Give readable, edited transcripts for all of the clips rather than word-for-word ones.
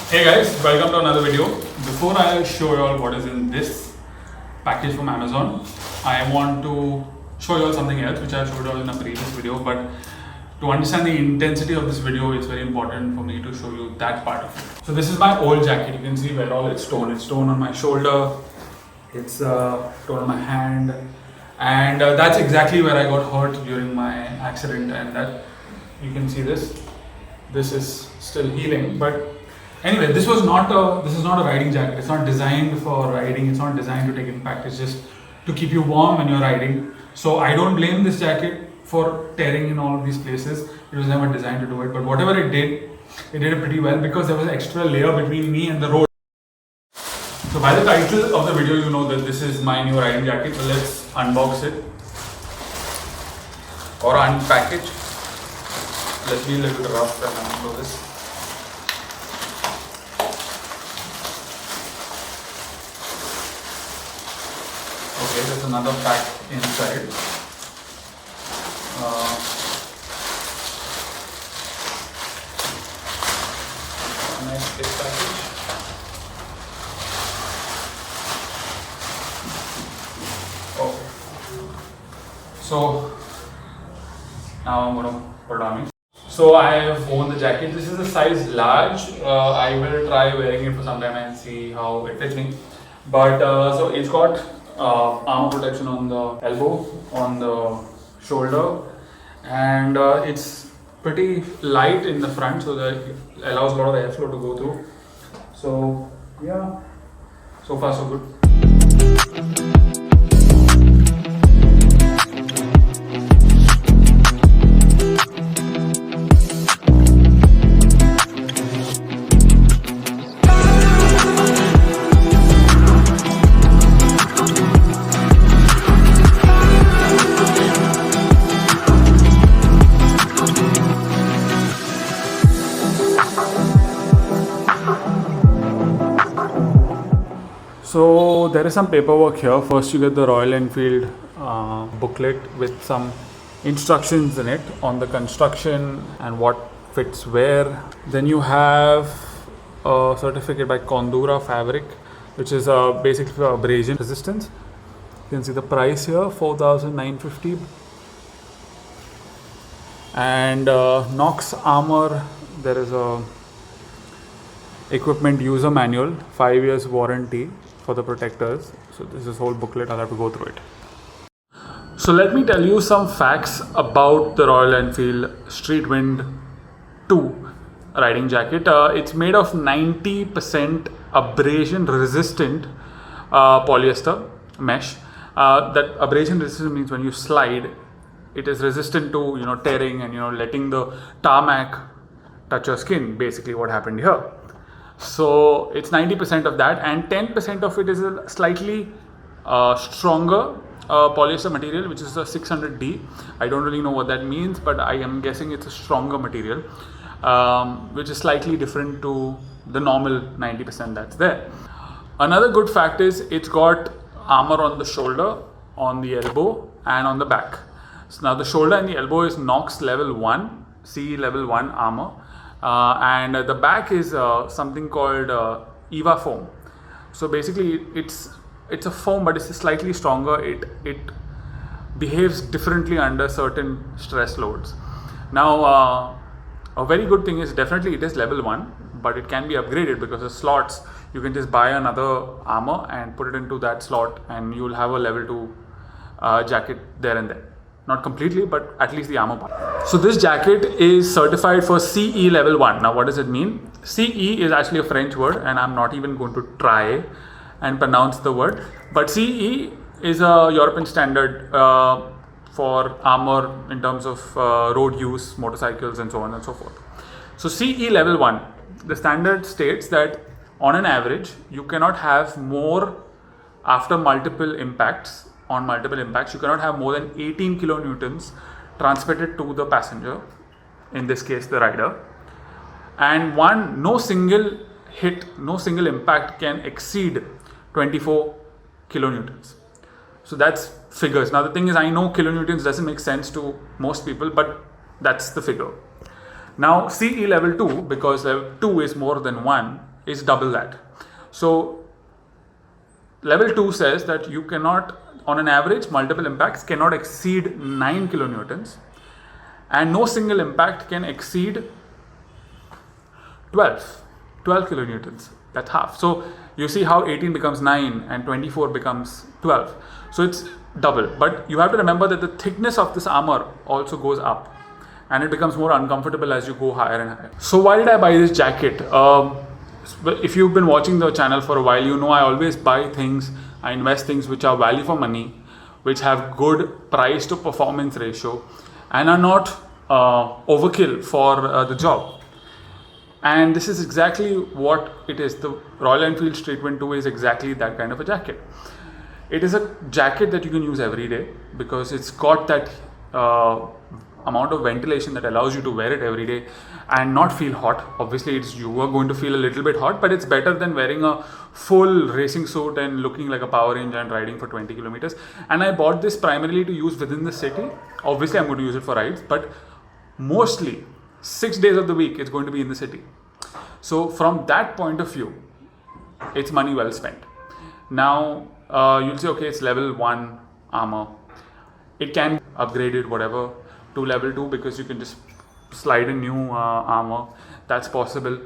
Hey guys, welcome to another video. Before I show you all what is in this package from Amazon, I want to show you all something else which I showed you all in a previous video, but to understand the intensity of this video, it's very important for me to show you that part of it. So this is my old jacket. You can see where all it's torn. It's torn on my shoulder, it's torn on my hand, and that's exactly where I got hurt during my accident, and that you can see this is still healing. But anyway, this is not a riding jacket. It's not designed for riding. It's not designed to take impact. It's just to keep you warm when you're riding. So I don't blame this jacket for tearing in all of these places. It was never designed to do it. But whatever it did it pretty well because there was an extra layer between me and the road. So by the title of the video, you know that this is my new riding jacket. So let's unbox it or unpack it. Let's be a little bit rough and unclose this. Okay, there's another pack inside. Nice big package. Okay. So now I'm going to put it on me. So I have worn the jacket. This is a size large. I will try wearing it for some time and see how it fits me. But so it's got armor protection on the elbow, on the shoulder, and it's pretty light in the front, so that it allows a lot of airflow to go through. So yeah, so far so good. So there is some paperwork here. First you get the Royal Enfield booklet with some instructions in it on the construction and what fits where. Then you have a certificate by Condura Fabric, which is basically for abrasion resistance. You can see the price here, 4,950. And Knox Armor, there is a equipment user manual, 5 years warranty for the protectors. So this is whole booklet. I'll have to go through it. So let me tell you some facts about the Royal Enfield SteetWind 2 riding jacket. It's made of 90% abrasion resistant polyester mesh. That abrasion resistant means when you slide, it is resistant to tearing and letting the tarmac touch your skin. Basically, what happened here. So it's 90% of that, and 10% of it is a slightly stronger polyester material, which is a 600D. I don't really know what that means, but I am guessing it's a stronger material, which is slightly different to the normal 90% that's there. Another good fact is it's got armor on the shoulder, on the elbow, and on the back. So now the shoulder and the elbow is Knox level 1, CE level 1 armor. And the back is something called EVA foam. So basically it's a foam, but it's slightly stronger. It behaves differently under certain stress loads. Now a very good thing is definitely it is level 1, but it can be upgraded because the slots, you can just buy another armor and put it into that slot and you'll have a level 2 jacket there and there. Not completely, but at least the armor part. So this jacket is certified for CE level 1. Now what does it mean? CE is actually a French word, and I'm not even going to try and pronounce the word. But CE is a European standard for armor in terms of road use, motorcycles and so on and so forth. So CE level 1, the standard states that on an average, you cannot have more after multiple impacts. On multiple impacts, you cannot have more than 18 kilonewtons transmitted to the passenger, in this case the rider, and no single impact can exceed 24 kilonewtons. So that's figures. Now the thing is, I know kilonewtons doesn't make sense to most people, but that's the figure. Now CE level 2, because level 2 is more than 1, is double that. So level 2 says that you cannot, on an average, multiple impacts cannot exceed 9 kilonewtons, and no single impact can exceed 12 kilonewtons. That's half. So you see how 18 becomes 9 and 24 becomes 12. So it's double. But you have to remember that the thickness of this armor also goes up, and it becomes more uncomfortable as you go higher and higher. So why did I buy this jacket? If you've been watching the channel for a while, you know I always buy things, I invest things which are value for money, which have good price to performance ratio, and are not overkill for the job. And this is exactly what it is. The Royal Enfield Streetwind 2 is exactly that kind of a jacket. It is a jacket that you can use every day because it's got that amount of ventilation that allows you to wear it every day and not feel hot. Obviously, you are going to feel a little bit hot, but it's better than wearing a full racing suit and looking like a Power Ranger and riding for 20 kilometers. And I bought this primarily to use within the city. Obviously, I'm going to use it for rides, but mostly 6 days of the week it's going to be in the city. So from that point of view, it's money well spent. Now you'll say, okay, it's level 1 armor. It can be upgraded, whatever, to level 2 because you can just slide in new armor. That's possible.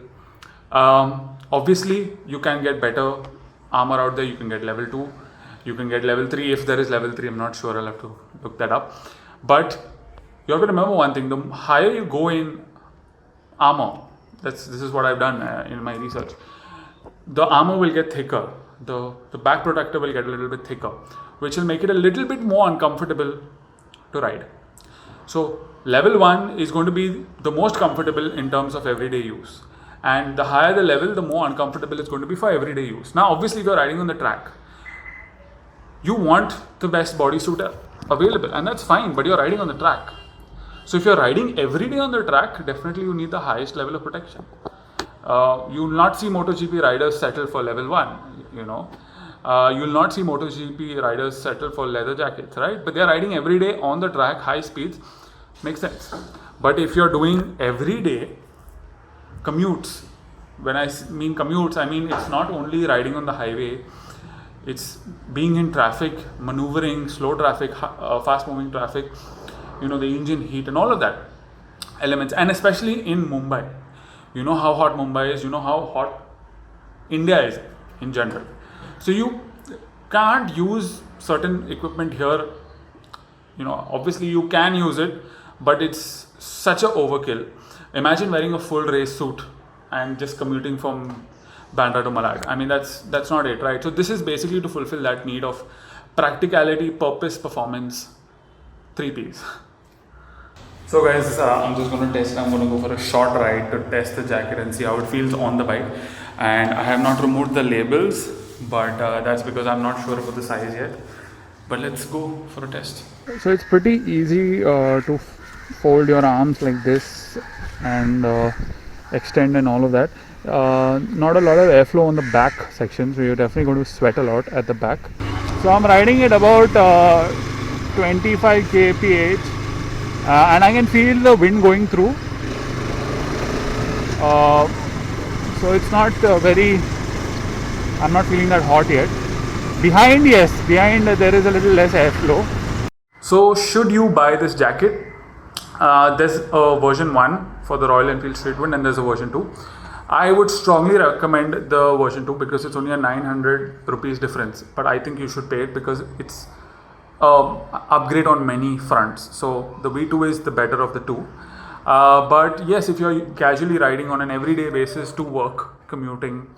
Obviously, you can get better armor out there. You can get level 2. You can get level 3 if there is level 3. I'm not sure. I'll have to look that up. But you have to remember one thing. The higher you go in armor, this is what I've done in my research. The armor will get thicker. The back protector will get a little bit thicker, which will make it a little bit more uncomfortable to ride. So level 1 is going to be the most comfortable in terms of everyday use. And the higher the level, the more uncomfortable it's going to be for everyday use. Now, obviously, if you're riding on the track, you want the best bodysuit available, and that's fine, but you're riding on the track. So if you're riding every day on the track, definitely you need the highest level of protection. You will not see MotoGP riders settle for level 1, you will not see MotoGP riders settle for leather jackets, right? But they're riding every day on the track, high speeds, makes sense. But if you're doing everyday commutes, when I mean commutes, I mean it's not only riding on the highway, it's being in traffic, maneuvering, slow traffic, fast moving traffic, the engine heat and all of that elements. And especially in Mumbai, you know how hot Mumbai is, you know how hot India is in general. So you can't use certain equipment here. Obviously you can use it, but it's such a overkill. Imagine wearing a full race suit and just commuting from Bandra to Malad. I mean, that's not it, right? So this is basically to fulfill that need of practicality, purpose, performance, 3 Ps. So guys, I'm just going to test. I'm going to go for a short ride to test the jacket and see how it feels on the bike. And I have not removed the labels, but that's because I'm not sure about the size yet. But let's go for a test. So it's pretty easy to fold your arms like this and extend and all of that. Not a lot of airflow on the back section, so you're definitely going to sweat a lot at the back. So I'm riding at about 25 kph. And I can feel the wind going through, so it's not I'm not feeling that hot yet. Behind there is a little less airflow. So should you buy this jacket? There's a version 1 for the Royal Enfield Streetwind and there's a version 2. I would strongly recommend the version 2 because it's only a 900 rupees difference, but I think you should pay it because it's upgrade on many fronts. So the V2 is the better of the two. But yes, if you're casually riding on an everyday basis to work, commuting,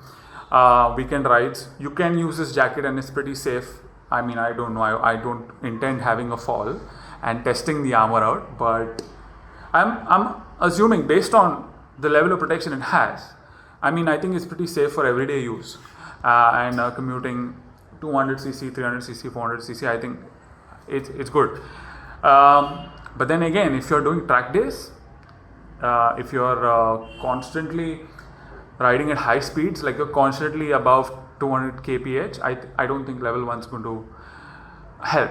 weekend rides, you can use this jacket and it's pretty safe. I mean, I don't know, I don't intend having a fall and testing the armor out, but I'm assuming based on the level of protection it has, I mean, I think it's pretty safe for everyday use and commuting 200cc, 300cc, 400cc, I think it's good. But then again, if you're doing track days, if you're constantly riding at high speeds, like you're constantly above 200 kph, I don't think level 1 is going to help.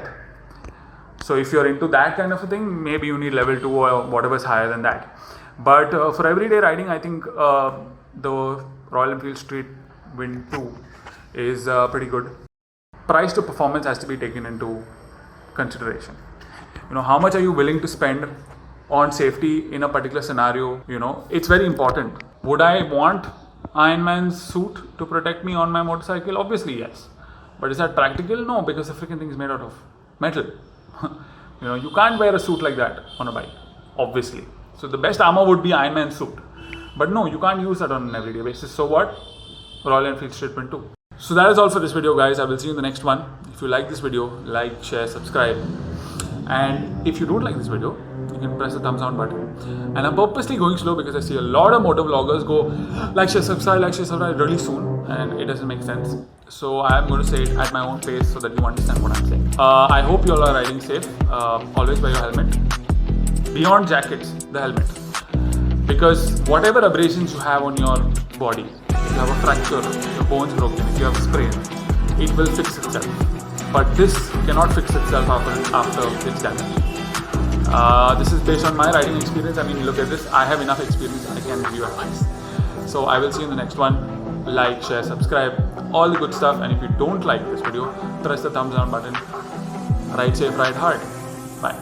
So if you're into that kind of a thing, maybe you need level 2 or whatever is higher than that. But for everyday riding, I think the Royal Enfield SteetWind 2 is pretty good. Price to performance has to be taken into consideration. How much are you willing to spend on safety in a particular scenario? It's very important. Would I want Iron Man's suit to protect me on my motorcycle? Obviously yes. But is that practical? No, because the freaking thing is made out of metal. You can't wear a suit like that on a bike, obviously. So the best armor would be Iron Man's suit. But no, you can't use that on an everyday basis. So what? Royal Enfield SteetWind 2. So that is all for this video, guys. I will see you in the next one. If you like this video, like, share, subscribe. And if you don't like this video, you can press the thumbs down button. And I'm purposely going slow because I see a lot of motor vloggers go like, share, subscribe really soon, and it doesn't make sense. So I'm going to say it at my own pace so that you understand what I'm saying. I hope you all are riding safe. Always wear your helmet. Beyond jackets, the helmet. Because whatever abrasions you have on your body, if you have a fracture, your bone's broken, if you have a sprain, it will fix itself. But this cannot fix itself after it's damaged. This is based on my riding experience. I mean, look at this. I have enough experience. I can give you advice. So I will see you in the next one. Like, share, subscribe, all the good stuff. And if you don't like this video, press the thumbs down button. Ride safe, ride hard. Bye.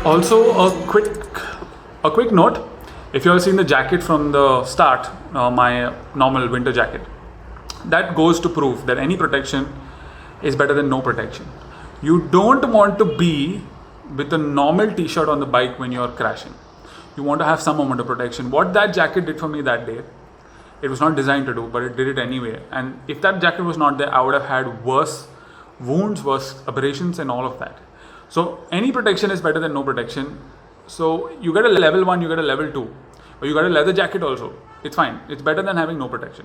Also, a quick note. If you have seen the jacket from the start, my normal winter jacket, that goes to prove that any protection is better than no protection. You don't want to be with a normal t-shirt on the bike when you're crashing. You want to have some amount of protection. What that jacket did for me that day, it was not designed to do, but it did it anyway. And if that jacket was not there, I would have had worse wounds, worse abrasions and all of that. So any protection is better than no protection. So you get a level 1, you get a level 2, or you got a leather jacket also. It's fine. It's better than having no protection.